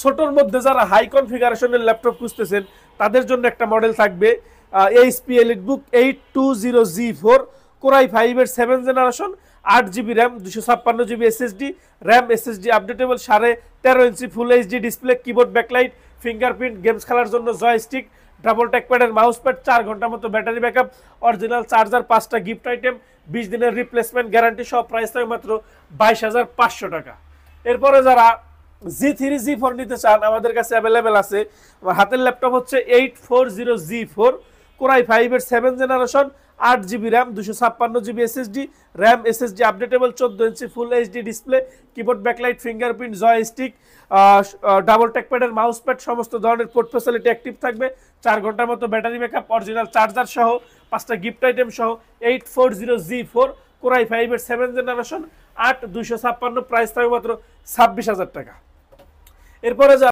ছোটর মধ্যে যারা হাই কনফিগারেশনের ল্যাপটপ খুঁজতেছেন তাদের জন্য একটা মডেল থাকবে এইচপি এলিটবুক 820G4 কোরাই 5-এর 7 generation, 8 GB RAM, 256 GB SSD, RAM SSD updatable, 13.5 inch full HD display, keyboard backlight, fingerprint, games খেলার জন্য জয়স্টিক, ডাবল ট্যাকপ্যাডের মাউস প্যাড, 4 ঘন্টার মতো ব্যাটারি ব্যাকআপ, অরিজিনাল চার্জার, 5টা গিফট আইটেম, 20 দিনের replacement guarantee সহ price থাকে মাত্র 22,500 টাকা। এরপরে যারা G3 G4 নিতে চান আমাদের কাছে অ্যাভেলেবেল আছে। আমার হাতের ল্যাপটপ হচ্ছে 840G4 কোরাই 5-এর 7 generation, 8 GB RAM, 256 GB SSD, RAM SSD updatable, 14 inch full HD display, keyboard backlight, fingerprint, joystick, double ট্যাকপ্যাডের মাউস প্যাড, সমস্ত ধরনের পোর্ট ফ্যাসিলিটি অ্যাক্টিভ থাকবে, 4 ঘন্টার মতো ব্যাটারি ব্যাকআপ, অরিজিনাল চার্জার সহ, 5টা গিফট আইটেম সহ 840G4 কোরাই 5-এর 7 জেনারেশন, 8 256, প্রাইস থাকবে মাত্র 26,000 টাকা। এরপরে